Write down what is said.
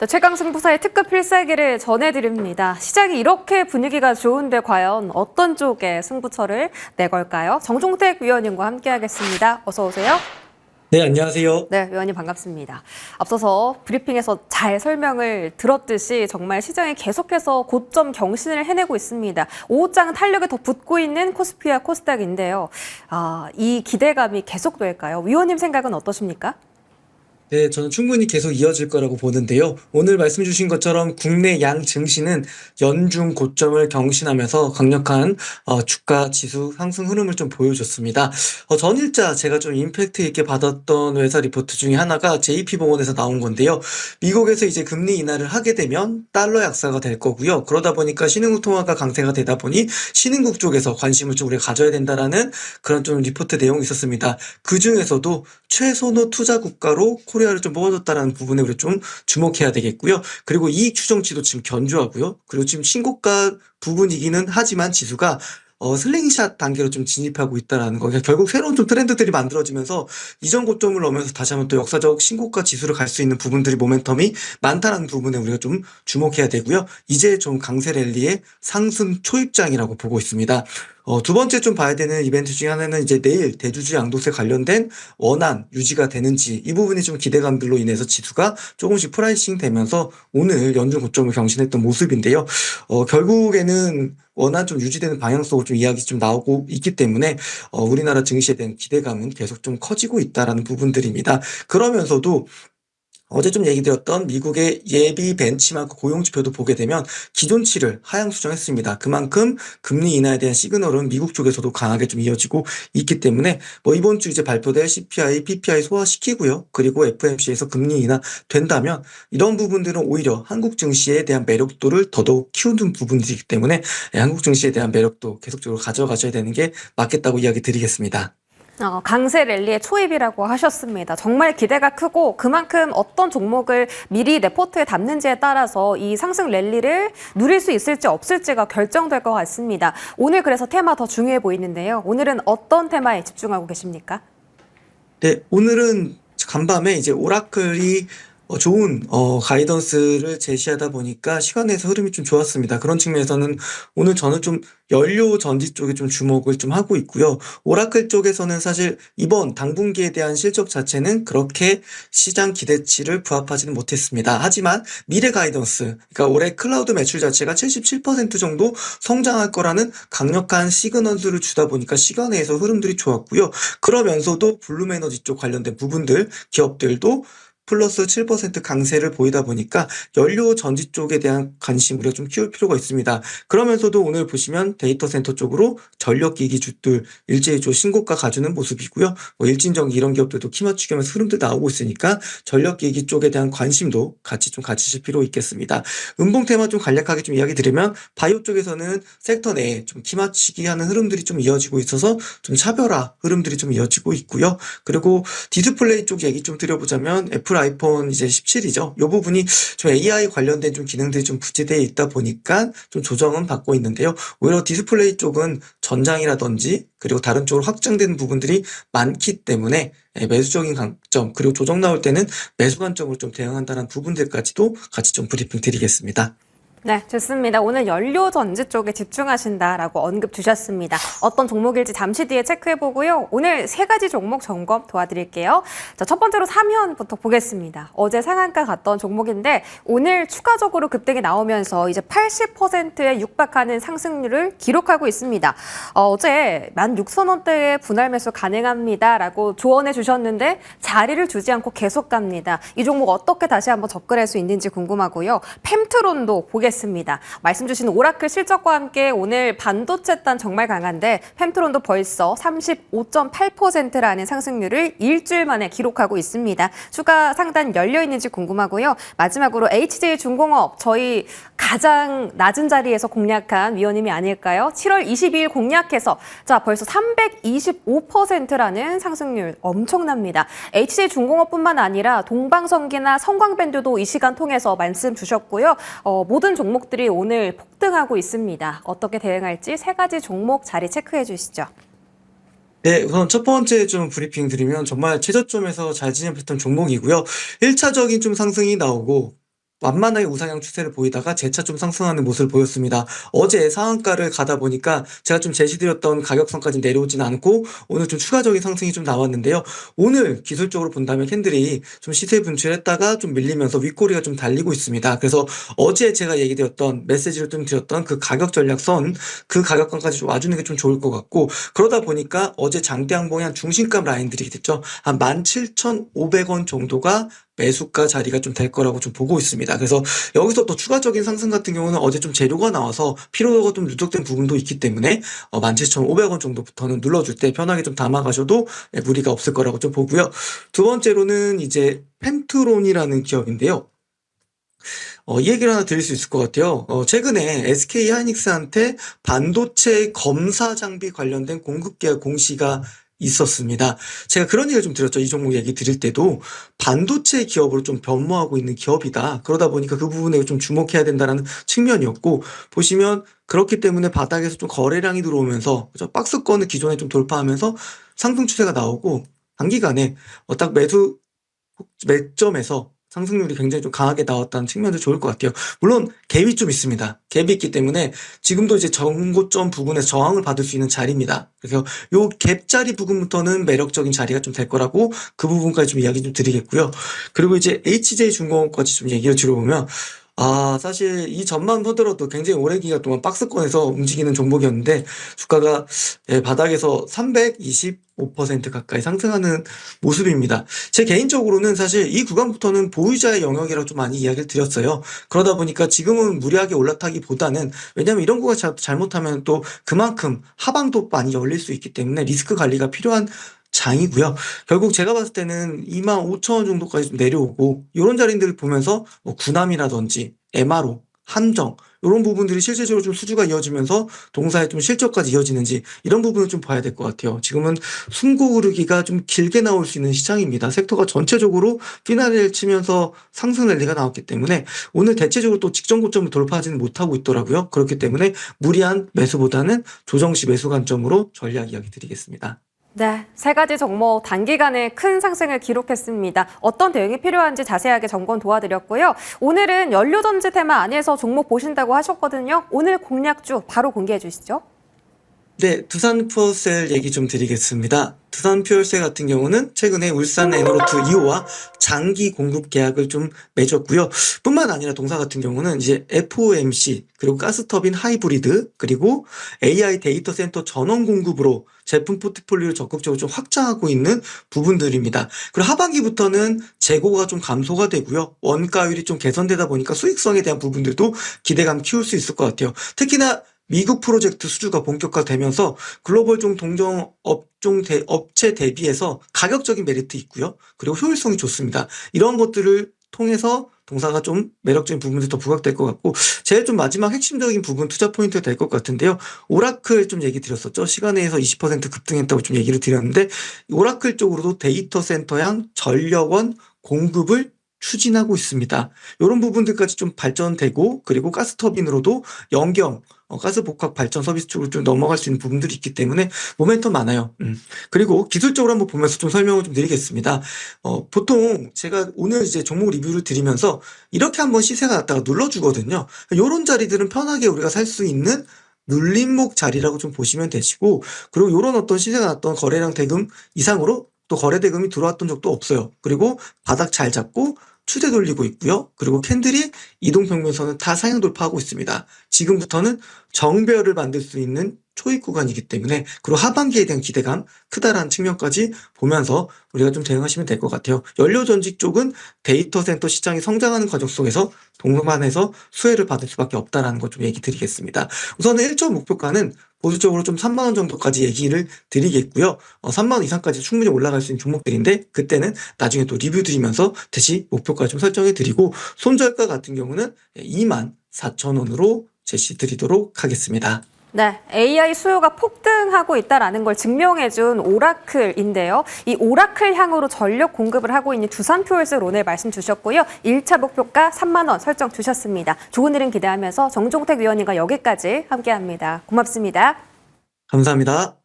자, 최강 승부사의 특급 필살기를 전해드립니다. 시작이 이렇게 분위기가 좋은데 과연 어떤 쪽에 승부처를 내걸까요? 정종택 위원님과 함께하겠습니다. 어서 오세요. 네, 안녕하세요. 네, 위원님 반갑습니다. 앞서서 브리핑에서 잘 설명을 들었듯이 정말 시장이 계속해서 고점 경신을 해내고 있습니다. 5장 탄력이 더 붙고 있는 코스피와 코스닥인데요. 이 기대감이 계속될까요? 위원님 생각은 어떠십니까? 네, 저는 충분히 계속 이어질 거라고 보는데요. 오늘 말씀 주신 것처럼 국내 양 증시는 연중 고점을 경신하면서 강력한 주가 지수 상승 흐름을 좀 보여줬습니다. 전일자 제가 좀 임팩트 있게 받았던 회사 리포트 중에 하나가 JP모건에서 나온 건데요. 미국에서 이제 금리 인하를 하게 되면 달러 약세가 될 거고요. 그러다 보니까 신흥국 통화가 강세가 되다 보니 신흥국 쪽에서 관심을 좀 우리가 가져야 된다라는 그런 좀 리포트 내용이 있었습니다. 그 중에서도 최선호 투자 국가로 코리아를 좀 뽑아줬다는 부분에 우리 좀 주목해야 되겠고요. 그리고 이익 추정치도 지금 견조하고요. 그리고 지금 신고가 부분이기는 하지만 지수가 슬링샷 단계로 좀 진입하고 있다라는 거. 그러니까 결국 새로운 좀 트렌드들이 만들어지면서 이전 고점을 넘으면서 다시 한번 또 역사적 신고가 지수를 갈 수 있는 부분들이 모멘텀이 많다는 부분에 우리가 좀 주목해야 되고요. 이제 좀 강세 랠리의 상승 초입장이라고 보고 있습니다. 두 번째 좀 봐야 되는 이벤트 중에 하나는 이제 내일 대주주 양도세 관련된 원안 유지가 되는지 이 부분이 좀 기대감들로 인해서 지수가 조금씩 프라이싱 되면서 오늘 연중 고점을 경신했던 모습인데요. 결국에는 원안 좀 유지되는 방향성으로 좀 이야기 좀 나오고 있기 때문에 우리나라 증시에 대한 기대감은 계속 좀 커지고 있다라는 부분들입니다. 그러면서도 어제 좀 얘기 드렸던 미국의 예비 벤치마크 고용지표도 보게 되면 기존치를 하향 수정했습니다. 그만큼 금리 인하에 대한 시그널은 미국 쪽에서도 강하게 좀 이어지고 있기 때문에 이번 주 이제 발표될 CPI, PPI 소화시키고요. 그리고 FMC에서 금리 인하 된다면 이런 부분들은 오히려 한국 증시에 대한 매력도를 더더욱 키우는 부분들이기 때문에 한국 증시에 대한 매력도 계속적으로 가져가셔야 되는 게 맞겠다고 이야기 드리겠습니다. 강세 랠리의 초입이라고 하셨습니다. 정말 기대가 크고 그만큼 어떤 종목을 미리 레포트에 담는지에 따라서 이 상승 랠리를 누릴 수 있을지 없을지가 결정될 것 같습니다. 오늘 그래서 테마 더 중요해 보이는데요. 오늘은 어떤 테마에 집중하고 계십니까? 네, 오늘은 간밤에 이제 오라클이 좋은 가이던스를 제시하다 보니까 시간 내에서 흐름이 좀 좋았습니다. 그런 측면에서는 오늘 저는 좀 연료 전지 쪽에 좀 주목을 좀 하고 있고요. 오라클 쪽에서는 사실 이번 당분기에 대한 실적 자체는 그렇게 시장 기대치를 부합하지는 못했습니다. 하지만 미래 가이던스, 그러니까 올해 클라우드 매출 자체가 77% 정도 성장할 거라는 강력한 시그널들을 주다 보니까 시간 내에서 흐름들이 좋았고요. 그러면서도 블룸에너지 쪽 관련된 부분들, 기업들도 플러스 7% 강세를 보이다 보니까 연료 전지 쪽에 대한 관심 우리가 좀 키울 필요가 있습니다. 그러면서도 오늘 보시면 데이터 센터 쪽으로 전력기기주들 일제히 좀 신고가 가주는 모습이고요. 일진전기 이런 기업들도 키 맞추기 하면서 흐름들 나오고 있으니까 전력기기 쪽에 대한 관심도 같이 좀 가지실 필요 있겠습니다. 음봉 테마 좀 간략하게 좀 이야기 드리면 바이오 쪽에서는 섹터 내에 좀 키 맞추기 하는 흐름들이 좀 이어지고 있어서 좀 차별화 흐름들이 좀 이어지고 있고요. 그리고 디스플레이 쪽 얘기 좀 드려보자면 애플 아이폰 이제 17이죠. 이 부분이 좀 AI 관련된 좀 기능들이 좀 부재되어 있다 보니까 좀 조정은 받고 있는데요. 오히려 디스플레이 쪽은 전장이라든지 그리고 다른 쪽으로 확장되는 부분들이 많기 때문에 매수적인 강점 그리고 조정 나올 때는 매수 관점으로 좀 대응한다는 부분들까지도 같이 좀 브리핑 드리겠습니다. 네, 좋습니다. 오늘 연료 전지 쪽에 집중하신다라고 언급 주셨습니다. 어떤 종목일지 잠시 뒤에 체크해보고요. 오늘 세 가지 종목 점검 도와드릴게요. 자, 첫 번째로 삼현부터 보겠습니다. 어제 상한가 갔던 종목인데 오늘 추가적으로 급등이 나오면서 이제 80%에 육박하는 상승률을 기록하고 있습니다. 어제 16,000원대에 분할 매수 가능합니다라고 조언해 주셨는데 자리를 주지 않고 계속 갑니다. 이 종목 어떻게 다시 한번 접근할 수 있는지 궁금하고요. 펜트론도 보겠습니다. 말씀 주신 오라클 실적과 함께 오늘 반도체단 정말 강한데 펜트론도 벌써 35.8%라는 상승률을 일주일 만에 기록하고 있습니다. 추가 상단 열려 있는지 궁금하고요. 마지막으로 HJ중공업 저희 가장 낮은 자리에서 공략한 위원님이 아닐까요? 7월 22일 공략해서 자 벌써 325%라는 상승률 엄청납니다. HJ중공업뿐만 아니라 동방성기나 성광밴드도 이 시간 통해서 말씀 주셨고요. 모든 종목들이 오늘 폭등하고 있습니다. 어떻게 대응할지 세 가지 종목 자리 체크해 주시죠. 네, 우선 첫 번째 좀 브리핑 드리면 정말 최저점에서 잘 진입했던 종목이고요. 1차적인 좀 상승이 나오고 완만하게 우상향 추세를 보이다가 재차 좀 상승하는 모습을 보였습니다. 어제 상한가를 가다 보니까 제가 좀 제시드렸던 가격선까지 내려오진 않고 오늘 좀 추가적인 상승이 좀 나왔는데요. 오늘 기술적으로 본다면 캔들이 좀 시세 분출했다가 좀 밀리면서 윗꼬리가 좀 달리고 있습니다. 그래서 어제 제가 얘기드렸던 메시지를 좀 드렸던 그 가격 전략선, 그 가격권까지 좀 와주는 게 좀 좋을 것 같고, 그러다 보니까 어제 장대항봉이 한 중심값 라인들이 됐죠. 한 17,500원 정도가 매수가 자리가 좀 될 거라고 좀 보고 있습니다. 그래서 여기서 또 추가적인 상승 같은 경우는 어제 좀 재료가 나와서 피로도가 좀 누적된 부분도 있기 때문에 17,500원 정도부터는 눌러줄 때 편하게 좀 담아가셔도 무리가 없을 거라고 좀 보고요. 두 번째로는 이제 펜트론이라는 기업인데요. 이 얘기를 하나 드릴 수 있을 것 같아요. 최근에 SK 하이닉스한테 반도체 검사 장비 관련된 공급 계약 공시가 있었습니다. 제가 그런 얘기를 좀 드렸죠. 이 종목 얘기 드릴 때도 반도체 기업으로 좀 변모하고 있는 기업이다. 그러다 보니까 그 부분에 좀 주목해야 된다는 측면이었고, 보시면 그렇기 때문에 바닥에서 좀 거래량이 들어오면서 그죠? 박스권을 기존에 좀 돌파하면서 상승 추세가 나오고 단기간에 딱 매점에서 상승률이 굉장히 좀 강하게 나왔다는 측면도 좋을 것 같아요. 물론 갭이 좀 있습니다. 갭이 있기 때문에 지금도 이제 정고점 부분에서 저항을 받을 수 있는 자리입니다. 그래서 요 갭자리 부분부터는 매력적인 자리가 좀 될 거라고 그 부분까지 좀 이야기 좀 드리겠고요. 그리고 이제 HJ중공업까지 좀 얘기를 들어보면 사실 이 전만 보더라도 굉장히 오랜 기간 동안 박스권에서 움직이는 종목이었는데 주가가 바닥에서 325% 가까이 상승하는 모습입니다. 제 개인적으로는 사실 이 구간부터는 보유자의 영역이라고 좀 많이 이야기를 드렸어요. 그러다 보니까 지금은 무리하게 올라타기보다는, 왜냐하면 이런 거가 잘못하면 또 그만큼 하방도 많이 열릴 수 있기 때문에 리스크 관리가 필요한 장이고요. 결국 제가 봤을 때는 25,000원 정도까지 좀 내려오고 이런 자리들을 보면서 구남이라든지 MRO, 한정 이런 부분들이 실질적으로 좀 수주가 이어지면서 동사의 좀 실적까지 이어지는지 이런 부분을 좀 봐야 될 것 같아요. 지금은 숨고 오르기가 좀 길게 나올 수 있는 시장입니다. 섹터가 전체적으로 피나리를 치면서 상승 랠리가 나왔기 때문에 오늘 대체적으로 또 직전 고점을 돌파하지는 못하고 있더라고요. 그렇기 때문에 무리한 매수보다는 조정시 매수 관점으로 전략 이야기 드리겠습니다. 네, 세 가지 종목 단기간에 큰 상승을 기록했습니다. 어떤 대응이 필요한지 자세하게 점검 도와드렸고요. 오늘은 연료전지 테마 안에서 종목 보신다고 하셨거든요. 오늘 공략주 바로 공개해 주시죠. 네, 두산 퓨어셀 얘기 좀 드리겠습니다. 두산 퓨어셀 같은 경우는 최근에 울산 에너로트 2호와 장기 공급 계약을 좀 맺었고요. 뿐만 아니라 동사 같은 경우는 이제 FOMC, 그리고 가스터빈 하이브리드, 그리고 AI 데이터 센터 전원 공급으로 제품 포트폴리오를 적극적으로 좀 확장하고 있는 부분들입니다. 그리고 하반기부터는 재고가 좀 감소가 되고요. 원가율이 좀 개선되다 보니까 수익성에 대한 부분들도 기대감 키울 수 있을 것 같아요. 특히나 미국 프로젝트 수주가 본격화되면서 글로벌 동종 업체 대비해서 가격적인 메리트 있고요. 그리고 효율성이 좋습니다. 이런 것들을 통해서 동사가 좀 매력적인 부분들이 더 부각될 것 같고, 제일 좀 마지막 핵심적인 부분 투자 포인트가 될 것 같은데요. 오라클 좀 얘기 드렸었죠. 시간에서 20% 급등했다고 좀 얘기를 드렸는데, 오라클 쪽으로도 데이터 센터향 전력원 공급을 추진하고 있습니다. 이런 부분들까지 좀 발전되고, 그리고 가스터빈으로도 연경 가스 복합 발전 서비스 쪽으로 좀 넘어갈 수 있는 부분들이 있기 때문에 모멘텀 많아요. 그리고 기술적으로 한번 보면서 좀 설명을 좀 드리겠습니다. 보통 제가 오늘 이제 종목 리뷰를 드리면서 이렇게 한번 시세가 났다가 눌러주거든요. 이런 자리들은 편하게 우리가 살 수 있는 눌림목 자리라고 좀 보시면 되시고, 그리고 이런 어떤 시세가 났던 거래량 대금 이상으로 또 거래 대금이 들어왔던 적도 없어요. 그리고 바닥 잘 잡고 추세 돌리고 있고요. 그리고 캔들이 이동평균선은 다 상향 돌파하고 있습니다. 지금부터는 정배열을 만들 수 있는 초입 구간이기 때문에, 그리고 하반기에 대한 기대감 크다라는 측면까지 보면서 우리가 좀 대응하시면 될 것 같아요. 연료전지 쪽은 데이터 센터 시장이 성장하는 과정 속에서 동반해서 수혜를 받을 수밖에 없다라는 거 좀 얘기 드리겠습니다. 우선은 1점 목표가는 보수적으로 좀 3만 원 정도까지 얘기를 드리겠고요. 3만 원 이상까지 충분히 올라갈 수 있는 종목들인데, 그때는 나중에 또 리뷰 드리면서 다시 목표가 좀 설정해 드리고, 손절가 같은 경우는 24,000원으로 제시 드리도록 하겠습니다. 네, AI 수요가 폭등하고 있다는 걸 증명해준 오라클인데요. 이 오라클 향으로 전력 공급을 하고 있는 두산퓨얼셀 오늘 말씀 주셨고요. 1차 목표가 3만 원 설정 주셨습니다. 좋은 일은 기대하면서 정종택 위원님과 여기까지 함께합니다. 고맙습니다. 감사합니다.